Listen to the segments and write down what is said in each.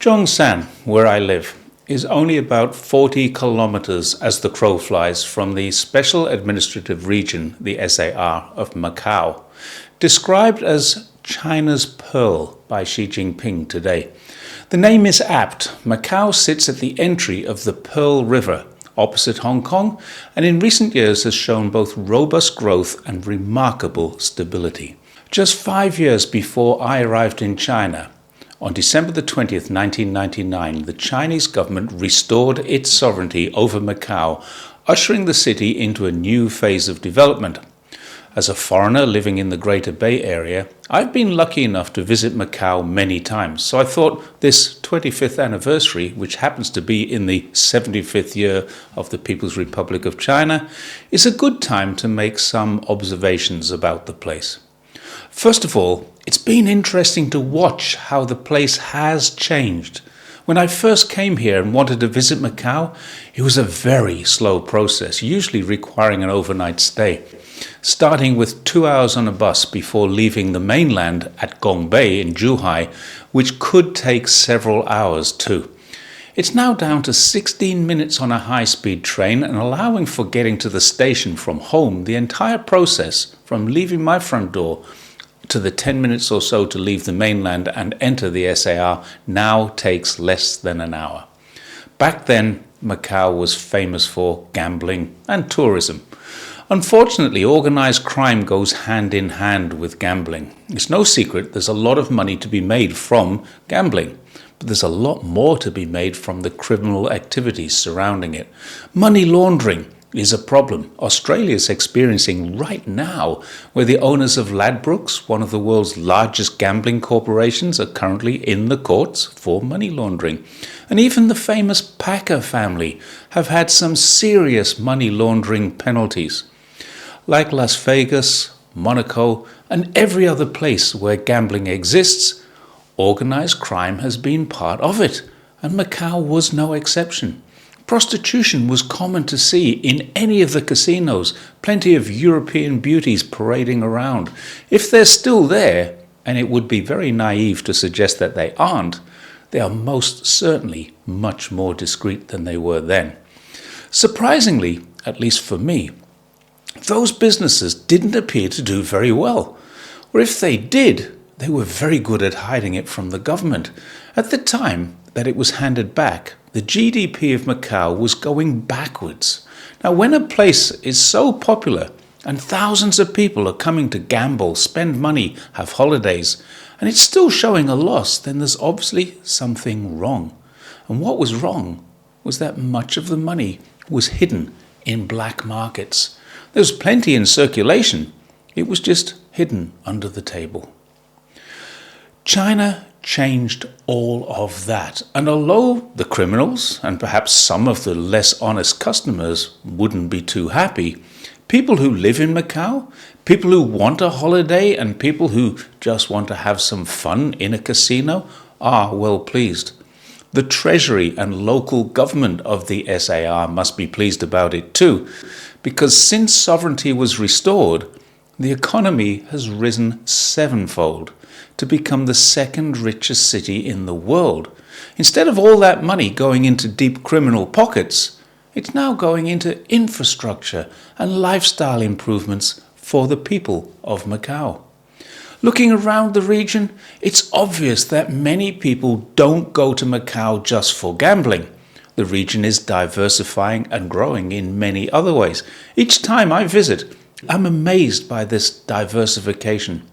Zhongshan, where I live, is only about 40 kilometers as the crow flies from the Special Administrative Region, the SAR, of Macau, described as China's Pearl by Xi Jinping today. The name is apt. Macau sits at the entry of the Pearl River, opposite Hong Kong, and in recent years has shown both robust growth and remarkable stability. Just 5 years before I arrived in China, on December the 20th, 1999, the Chinese government restored its sovereignty over Macau, ushering the city into a new phase of development. As a foreigner living in the Greater Bay Area, I've been lucky enough to visit Macau many times, so I thought this 25th anniversary, which happens to be in the 75th year of the People's Republic of China, is a good time to make some observations about the place. First of all, it's been interesting to watch how the place has changed. When I first came here and wanted to visit Macau, it was a very slow process, usually requiring an overnight stay, starting with 2 hours on a bus before leaving the mainland at Gongbei in Zhuhai, which could take several hours too. It's now down to 16 minutes on a high-speed train and allowing for getting to the station from home. The entire process, from leaving my front door to the 10 minutes or so to leave the mainland and enter the SAR, now takes less than an hour. Back then, Macau was famous for gambling and tourism. Unfortunately, organized crime goes hand in hand with gambling. It's no secret there's a lot of money to be made from gambling, but there's a lot more to be made from the criminal activities surrounding it. Money laundering is a problem Australia is experiencing right now, where the owners of Ladbrokes, one of the world's largest gambling corporations, are currently in the courts for money laundering. And even the famous Packer family have had some serious money laundering penalties. Like Las Vegas, Monaco, and every other place where gambling exists, organized crime has been part of it, and Macau was no exception. Prostitution was common to see in any of the casinos, plenty of European beauties parading around. If they're still there, and it would be very naive to suggest that they aren't, they are most certainly much more discreet than they were then. Surprisingly, at least for me, those businesses didn't appear to do very well. Or if they did, they were very good at hiding it from the government. At the time that it was handed back, the GDP of Macau was going backwards. Now, when a place is so popular and thousands of people are coming to gamble, spend money, have holidays, and it's still showing a loss, then there's obviously something wrong. And what was wrong was that much of the money was hidden in black markets. There was plenty in circulation. It was just hidden under the table. China changed all of that. And although the criminals and perhaps some of the less honest customers wouldn't be too happy, people who live in Macau, people who want a holiday, and people who just want to have some fun in a casino are well pleased. The Treasury and local government of the SAR must be pleased about it too, because since sovereignty was restored, the economy has risen sevenfold to become the second richest city in the world. Instead of all that money going into deep criminal pockets, it's now going into infrastructure and lifestyle improvements for the people of Macau. Looking around the region, it's obvious that many people don't go to Macau just for gambling. The region is diversifying and growing in many other ways. Each time I visit, I'm amazed by this diversification.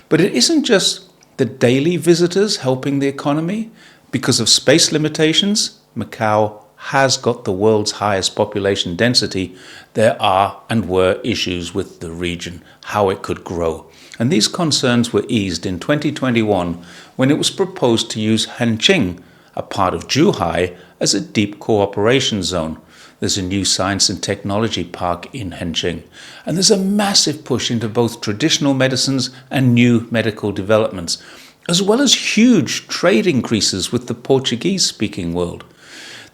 But it isn't just the daily visitors helping the economy. Because of space limitations, Macau has got the world's highest population density. There are and were issues with the region, how it could grow. And these concerns were eased in 2021 when it was proposed to use Hengqin, a part of Zhuhai, as a deep cooperation zone. There's a new science and technology park in Hengqin, and there's a massive push into both traditional medicines and new medical developments, as well as huge trade increases with the Portuguese-speaking world.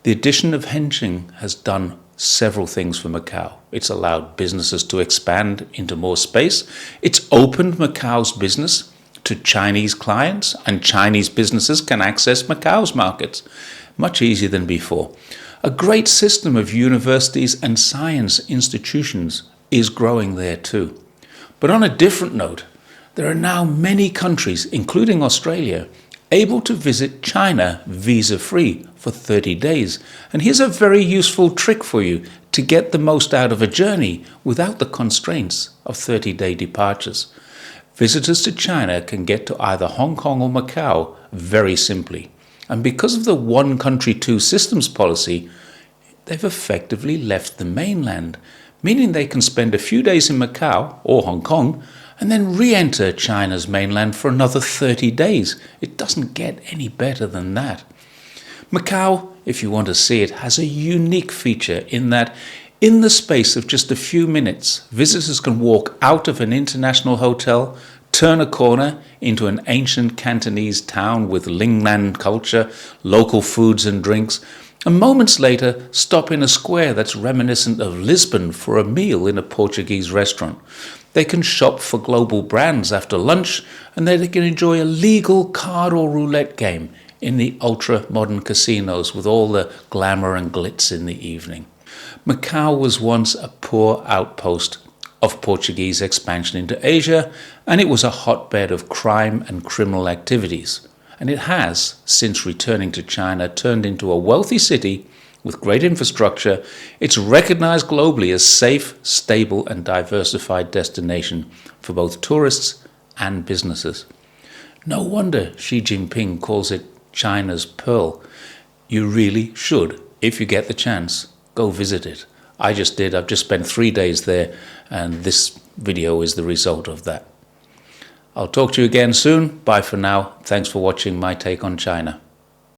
The addition of Hengqin has done several things for Macau. It's allowed businesses to expand into more space. It's opened Macau's business to Chinese clients, and Chinese businesses can access Macau's markets. Much easier than before. A great system of universities and science institutions is growing there too. But on a different note, there are now many countries, including Australia, able to visit China visa-free for 30 days. And here's a very useful trick for you to get the most out of a journey without the constraints of 30-day departures. Visitors to China can get to either Hong Kong or Macau very simply. And because of the one country, two systems policy, they've effectively left the mainland, meaning they can spend a few days in Macau or Hong Kong and then re-enter China's mainland for another 30 days. It doesn't get any better than that. Macau, if you want to see it, has a unique feature in that in the space of just a few minutes, visitors can walk out of an international hotel, turn a corner into an ancient Cantonese town with Lingnan culture, local foods and drinks, and moments later stop in a square that's reminiscent of Lisbon for a meal in a Portuguese restaurant. They can shop for global brands after lunch, and they can enjoy a legal card or roulette game in the ultra-modern casinos with all the glamour and glitz in the evening. Macau was once a poor outpost of Portuguese expansion into Asia, and it was a hotbed of crime and criminal activities. And it has, since returning to China, turned into a wealthy city with great infrastructure. It's recognized globally as safe, stable, and diversified destination for both tourists and businesses. No wonder Xi Jinping calls it China's Pearl. You really should, if you get the chance, go visit it. I just did. I've just spent 3 days there, and this video is the result of that. I'll talk to you again soon. Bye for now. Thanks for watching my take on China.